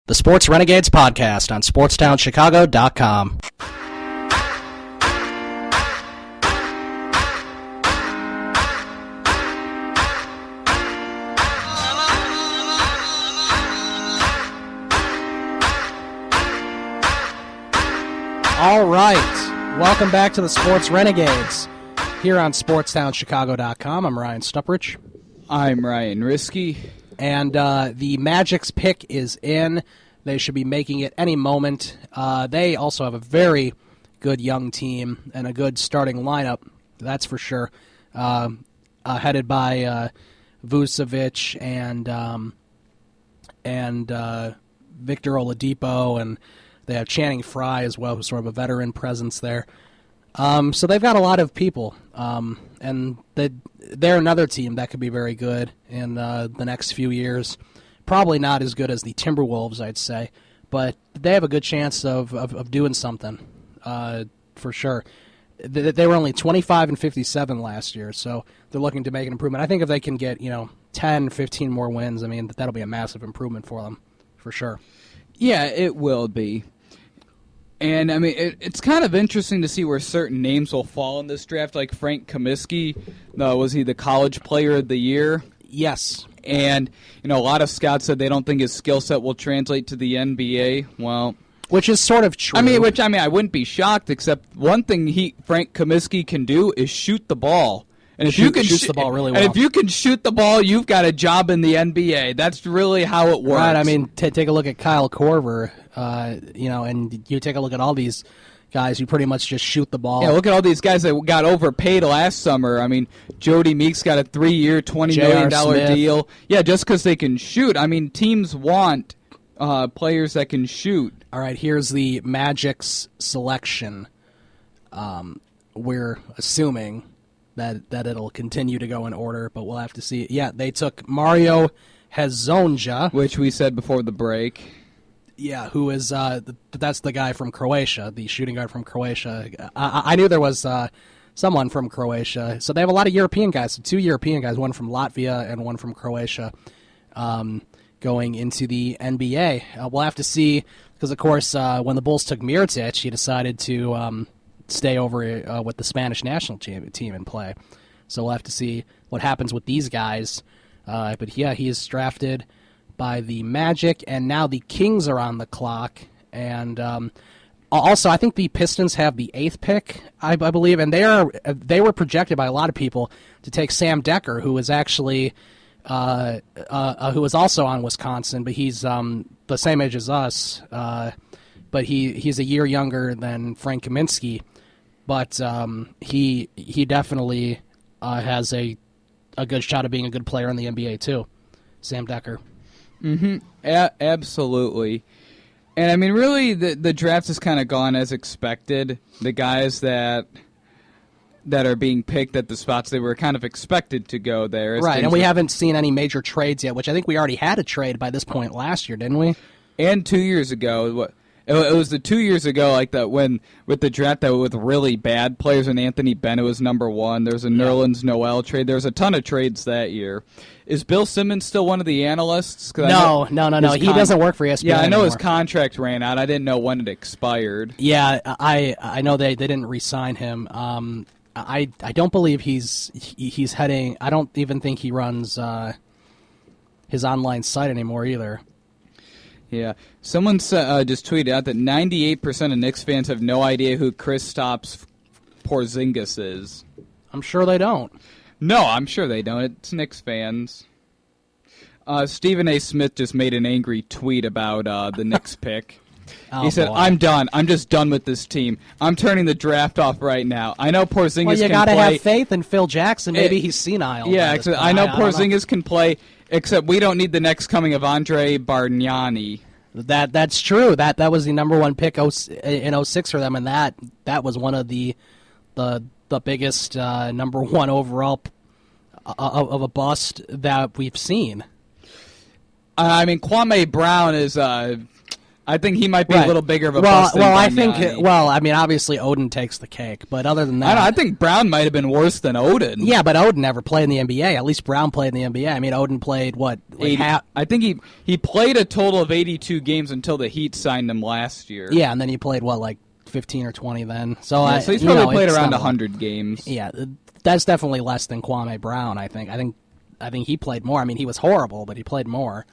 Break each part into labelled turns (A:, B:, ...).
A: The Sports Renegades podcast on SportsTownChicago.com. All right, welcome back to the Sports Renegades here on SportsTownChicago.com. I'm Ryan Stuprich.
B: I'm Ryan Risky.
A: And the Magic's pick is in. They should be making it any moment. They also have a very good young team and a good starting lineup, that's for sure. Headed by Vucevic and Victor Oladipo, and they have Channing Frye as well, who's sort of a veteran presence there. So they've got a lot of people, and they're another team that could be very good in the next few years. Probably not as good as the Timberwolves, I'd say, but they have a good chance of doing something, for sure. They were only 25 and 57 last year, so they're looking to make an improvement. I think if they can get 10, 15 more wins, I mean, that'll be a massive improvement for them, for sure.
B: Yeah, it will be. And, I mean, it's kind of interesting to see where certain names will fall in this draft, like Frank Kaminsky. Was he the College Player of the Year?
A: Yes.
B: And, a lot of scouts said they don't think his skill set will translate to the NBA. Well,
A: which is sort of true.
B: I wouldn't be shocked, except one thing Frank Kaminsky can do is shoot the ball. And if you can
A: shoots the ball really well.
B: And if you can shoot the ball, you've got a job in the NBA. That's really how it works.
A: Right. I mean, take a look at Kyle Korver, and you take a look at all these guys who pretty much just shoot the ball.
B: Yeah, look at all these guys that got overpaid last summer. I mean, Jody Meeks got a 3-year, $20 million deal. Yeah, just because they can shoot. I mean, teams want players that can shoot.
A: All right, here's the Magic's selection. We're assuming that it'll continue to go in order, but we'll have to see. Yeah, they took Mario Hezonja,
B: which we said before the break.
A: Yeah, who is that's the guy from Croatia, the shooting guard from Croatia. I knew there was someone from Croatia. So they have a lot of European guys, 2 European guys, one from Latvia and one from Croatia, going into the NBA. We'll have to see, because, of course, when the Bulls took Mirotic, he decided to stay over with the Spanish national team and play. So we'll have to see what happens with these guys. But, yeah, he is drafted by the Magic, and now the Kings are on the clock. And also, I think the Pistons have the 8th pick, I believe, and they were projected by a lot of people to take Sam Decker, who is actually who is also on Wisconsin, but he's the same age as us. But he's a year younger than Frank Kaminsky, but he definitely has a good shot of being a good player in the NBA too, Sam Decker.
B: Mm-hmm. Absolutely. And, I mean, really, the draft has kind of gone as expected. The guys that are being picked at the spots they were kind of expected to go there.
A: Right, and we haven't seen any major trades yet, which I think we already had a trade by this point last year, didn't we?
B: And 2 years ago. It was the 2 years ago, like that, when with the draft that with really bad players, and Anthony Bennett was number 1. There was a Nerlens Noel trade. There was a ton of trades that year. Is Bill Simmons still one of the analysts?
A: No. He doesn't work for ESPN
B: Yeah, I know
A: anymore.
B: His contract ran out. I didn't know when it expired.
A: Yeah, I know they didn't re-sign him. I don't believe he's heading. I don't even think he runs his online site anymore either.
B: Yeah. Someone just tweeted out that 98% of Knicks fans have no idea who Kristaps Porzingis is.
A: I'm sure they don't.
B: No, I'm sure they don't. It's Knicks fans. Stephen A. Smith just made an angry tweet about the Knicks pick. He said, "I'm done. I'm just done with this team. I'm turning the draft off right now. I know Porzingis can play."
A: Well, you got to have faith in Phil Jackson. Maybe he's senile.
B: Yeah, I know Porzingis can play, except we don't need the next coming of Andre Bargnani.
A: That's true. That was the number 1 pick in 06 for them, and that was one of the biggest number 1 overall of a bust that we've seen.
B: I mean, Kwame Brown is I think he might be a little bigger of a
A: bust
B: than
A: Bargnani. I mean, obviously Oden takes the cake, but other than that,
B: I think Brown might have been worse than Oden.
A: Yeah, but Oden never played in the NBA. At least Brown played in the NBA. I mean, Oden played what?
B: I think he played a total of 82 games until the Heat signed him last year.
A: Yeah, and then he played 15 or 20 then. So
B: so he's probably played around 100 games.
A: Yeah, that's definitely less than Kwame Brown. I think he played more. I mean, he was horrible, but he played more.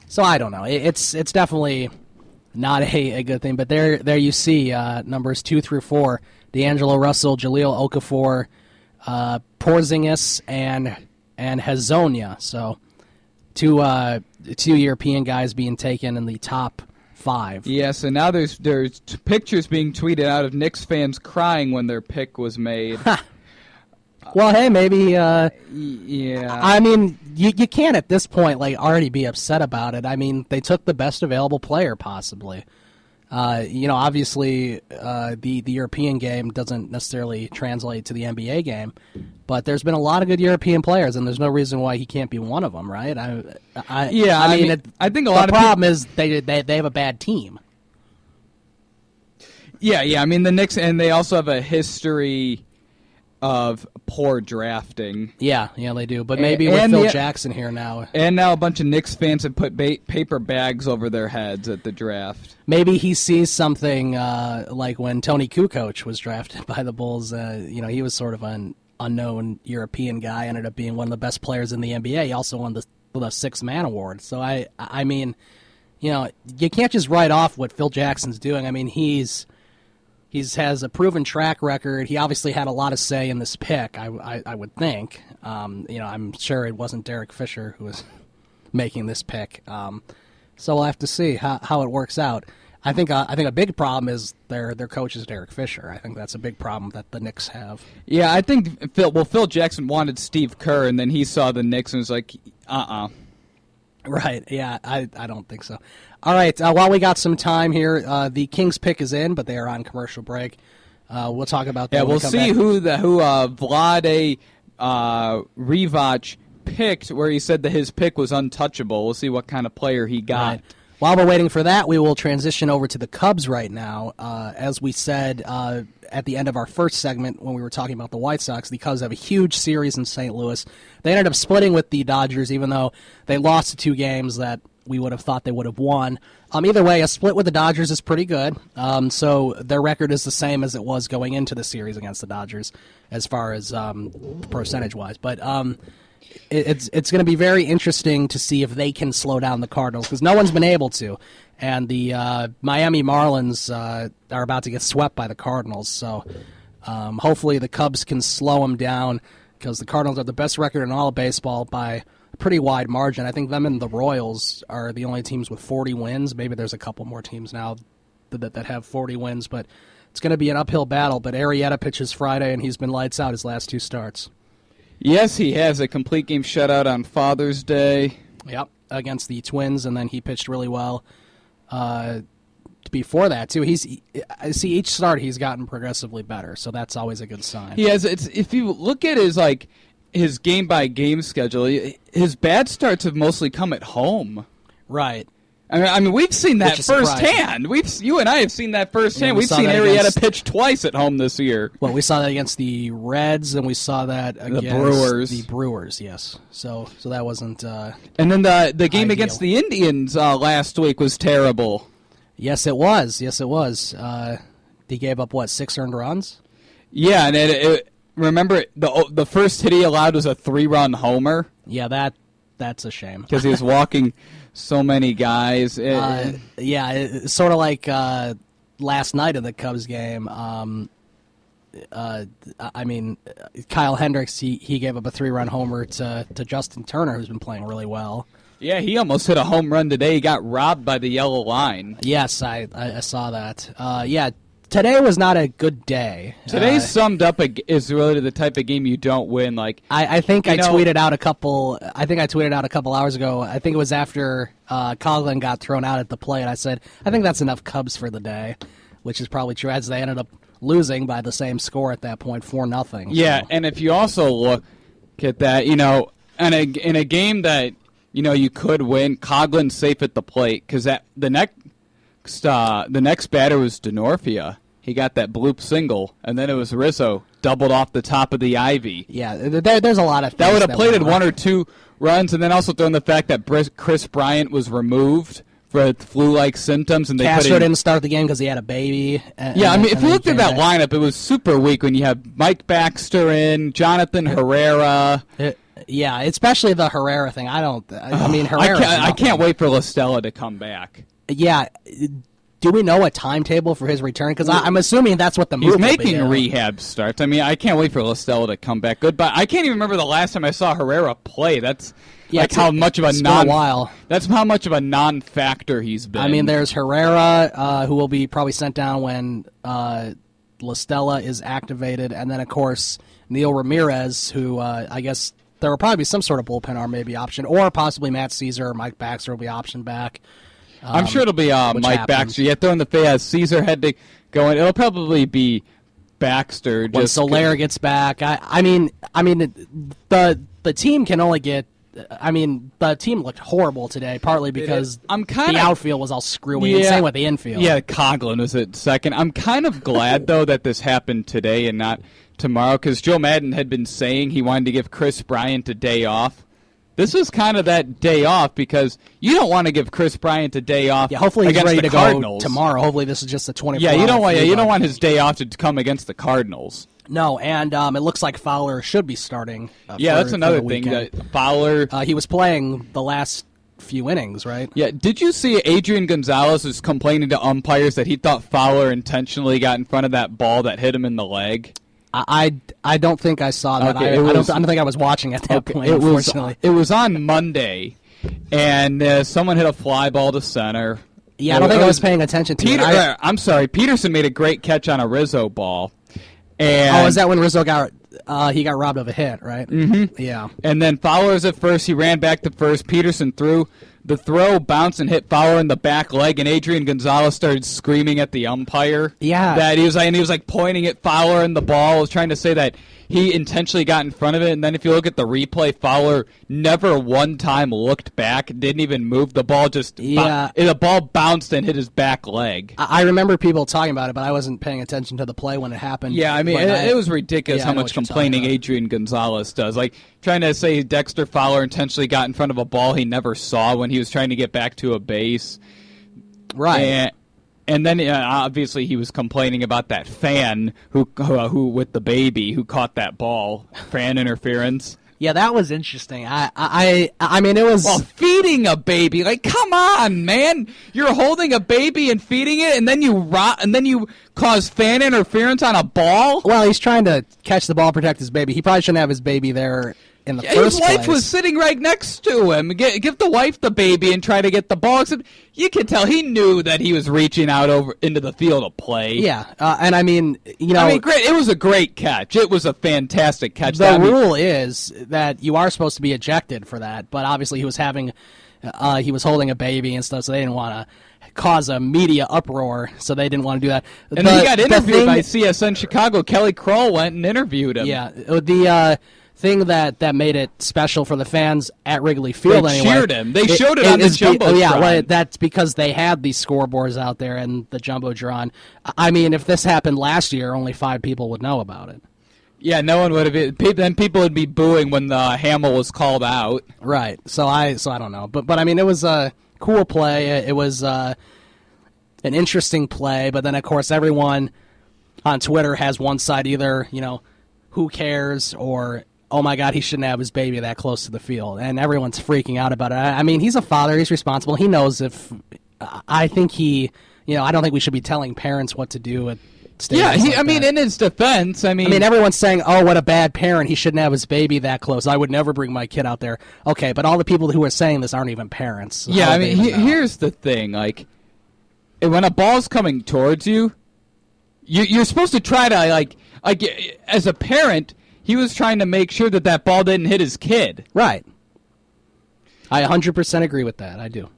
A: So I don't know. It's definitely not a good thing. But there you see numbers 2 through 4: D'Angelo Russell, Jahlil Okafor, Porzingis, and Hazonia. So two European guys being taken in the top 5.
B: Yeah, so now there's pictures being tweeted out of Knicks fans crying when their pick was made.
A: Well, hey, maybe.
B: Yeah.
A: I mean, you can't at this point already be upset about it. I mean, they took the best available player possibly. Obviously, the European game doesn't necessarily translate to the NBA game, but there's been a lot of good European players, and there's no reason why he can't be one of them, right? I think
B: a lot of
A: the problem is they have a bad team.
B: Yeah. I mean, the Knicks, and they also have a history of poor drafting.
A: Yeah, they do. But maybe with Phil Jackson here now.
B: And now a bunch of Knicks fans have put paper bags over their heads at the draft.
A: Maybe he sees something like when Tony Kukoc was drafted by the Bulls. He was sort of an unknown European guy, ended up being one of the best players in the NBA. He also won the Sixth Man Award. So, I mean, you can't just write off what Phil Jackson's doing. I mean, He has a proven track record. He obviously had a lot of say in this pick, I would think. I'm sure it wasn't Derek Fisher who was making this pick. So we'll have to see how it works out. I think a big problem is their coach is Derek Fisher. I think that's a big problem that the Knicks have.
B: Yeah, I think Phil Jackson wanted Steve Kerr, and then he saw the Knicks and was like,
A: Right, yeah, I don't think so. All right, while we got some time here, the Kings pick is in, but they are on commercial break. We'll talk about that.
B: Yeah, we'll see who Vlade Rivac picked, where he said that his pick was untouchable. We'll see what kind of player he got.
A: Right. While we're waiting for that, we will transition over to the Cubs right now. As we said at the end of our first segment when we were talking about the White Sox, the Cubs have a huge series in St. Louis. They ended up splitting with the Dodgers, even though they lost the 2 games that we would have thought they would have won. Either way, a split with the Dodgers is pretty good. So their record is the same as it was going into the series against the Dodgers as far as percentage-wise. But it's going to be very interesting to see if they can slow down the Cardinals, because no one's been able to. And the Miami Marlins are about to get swept by the Cardinals. So hopefully the Cubs can slow them down, because the Cardinals have the best record in all of baseball by a pretty wide margin. I think them and the Royals are the only teams with 40 wins. Maybe there's a couple more teams now that have 40 wins, but it's going to be an uphill battle. But Arrieta pitches Friday, and he's been lights out his last 2 starts.
B: Yes, he has a complete game shutout on Father's Day.
A: Yep, against the Twins, and then he pitched really well before that too. Each start he's gotten progressively better, so that's always a good sign.
B: He has. If you look at his game by game schedule, his bad starts have mostly come at home.
A: Right.
B: I mean, we've seen that firsthand. You and I have seen that firsthand.
A: Yeah,
B: we've seen Arrieta pitch twice at home this year.
A: Well, we saw that against the Reds, and we saw that against the Brewers. Yes. So that wasn't.
B: And then the game against the Indians last week was terrible.
A: Yes, it was. He gave up 6 earned runs?
B: Yeah, and remember the first hit he allowed was a 3-run homer.
A: Yeah, that's a shame
B: because he was walking so many guys.
A: It's sort of like last night of the Cubs game. I mean, Kyle Hendricks, he gave up a 3-run homer to Justin Turner, who's been playing really well.
B: Yeah, he almost hit a home run today. He got robbed by the yellow line.
A: Yes, I saw that. Today was not a good day.
B: Today's summed up is really the type of game you don't win.
A: I think I tweeted out a couple. I think I tweeted out a couple hours ago. I think it was after Coughlin got thrown out at the plate. I said, I think that's enough Cubs for the day, which is probably true, as they ended up losing by the same score at that point, 4-0.
B: Yeah, and if you also look at that, in a game that you could win. Coughlin's safe at the plate because the next batter was Denorfia. He got that bloop single, and then it was Rizzo doubled off the top of the ivy.
A: Yeah, there's a lot of things
B: that would have plated 1 or 2 runs, and then also throw in the fact that Chris Bryant was removed for flu-like symptoms, and
A: Castro didn't start the game because he had a baby.
B: If you looked at that lineup, it was super weak when you have Mike Baxter in, Jonathan Herrera.
A: Especially the Herrera thing. Herrera.
B: I can't wait for La Stella to come back.
A: Yeah. Do we know a timetable for his return? Because I'm assuming that's what the move
B: He's making rehab starts. I can't wait for La Stella to come back. Good, but I can't even remember the last time I saw Herrera play. That's how much of a That's how much of a non-factor he's been.
A: There's Herrera, who will be probably sent down when La Stella is activated, and then of course Neil Ramirez, who I guess there will probably be some sort of bullpen arm maybe option, or possibly Matt Caesar or Mike Baxter will be optioned back.
B: I'm sure it'll be Mike Baxter. Yeah, throwing the phase. Ceasar had to go in. It'll probably be Baxter.
A: When Soler gets back. The team can only get. The team looked horrible today, partly because the outfield was all screwy. And same with the infield.
B: Yeah, Coughlin was at second. I'm kind of glad though that this happened today and not tomorrow, because Joe Madden had been saying he wanted to give Chris Bryant a day off. This was kind of that day off because you don't want to give Chris Bryant a day off.
A: Yeah, hopefully he's ready to
B: Cardinals.
A: Go tomorrow. Hopefully this is just a 24.
B: Yeah, you don't want his day off to come against the Cardinals.
A: No, and it looks like Fowler should be starting.
B: That's another thing. Fowler,
A: he was playing the last few innings, right?
B: Yeah. Did you see Adrian Gonzalez was complaining to umpires that he thought Fowler intentionally got in front of that ball that hit him in the leg?
A: I don't think I saw that.
B: Okay,
A: I don't think I was watching at that point, unfortunately.
B: It was on Monday, and someone hit a fly ball to center.
A: Yeah, I don't think I was paying attention to it.
B: I'm sorry. Peterson made a great catch on a Rizzo ball. And
A: is that when Rizzo got robbed of a hit, right?
B: Mm-hmm.
A: Yeah.
B: And then Fowler's at first. He ran back to first. Peterson threw. The throw bounced and hit Fowler in the back leg, and Adrian Gonzalez started screaming at the umpire.
A: Yeah.
B: That he was pointing at Fowler and the ball, was trying to say that he intentionally got in front of it. And then if you look at the replay, Fowler never one time looked back, didn't even move. The ball the ball bounced and hit his back leg.
A: I remember people talking about it, but I wasn't paying attention to the play when it happened.
B: Yeah, it was ridiculous how much complaining Adrian Gonzalez does. Like, trying to say Dexter Fowler intentionally got in front of a ball he never saw when he was trying to get back to a base.
A: Right.
B: And then obviously he was complaining about that fan who with the baby who caught that ball, fan interference.
A: Yeah, that was interesting. It was
B: feeding a baby. Like, come on, man! You're holding a baby and feeding it, and then you cause fan interference on a ball.
A: Well, he's trying to catch the ball, protect his baby. He probably shouldn't have his baby there in the first place.
B: His wife was sitting right next to him. Give the wife the baby and try to get the ball. Except you could tell he knew that he was reaching out over into the field to play.
A: Yeah,
B: great. It was a great catch. It was a fantastic catch.
A: The rule is that you are supposed to be ejected for that, but obviously he was holding a baby and stuff, so they didn't want to cause a media uproar, so they didn't want to do that.
B: And then he got interviewed by CSN Chicago. Kelly Kroll went and interviewed him.
A: Yeah, the thing that made it special for the fans at Wrigley Field.
B: They cheered him. They showed it on the Jumbotron.
A: That's because they had these scoreboards out there and the Jumbotron. If this happened last year, only 5 people would know about it.
B: Yeah, no one would have. Then people would be booing when the Hamill was called out.
A: Right. So I don't know, but it was a cool play. It was an interesting play, but then of course everyone on Twitter has one side, either who cares, or oh my God, he shouldn't have his baby that close to the field, and everyone's freaking out about it. He's a father; he's responsible. He knows if. I think I don't think we should be telling parents what to do at.
B: Yeah, in his defense,
A: everyone's saying, "Oh, what a bad parent! He shouldn't have his baby that close. I would never bring my kid out there." Okay, but all the people who are saying this aren't even parents. So
B: yeah, here's the thing: like, when a ball's coming towards you, you're supposed to try to as a parent. He was trying to make sure that ball didn't hit his kid.
A: Right. I 100% agree with that. I do.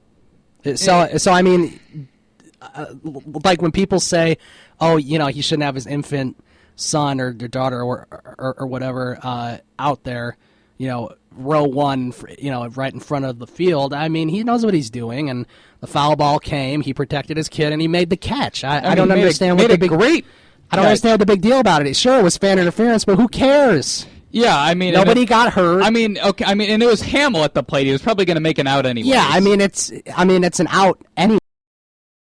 A: Like when people say, "Oh, he shouldn't have his infant son or daughter or whatever out there, row one, right in front of the field. I mean, he knows what he's doing, and the foul ball came. He protected his kid, and he made the catch. I don't understand what the big I don't understand what the big deal about it is. Sure, it was fan interference, but who cares?
B: Yeah, I mean,
A: nobody got hurt.
B: I mean, okay, and it was Hamill at the plate. He was probably going to make an out anyway.
A: Yeah, I mean, it's an out anyway.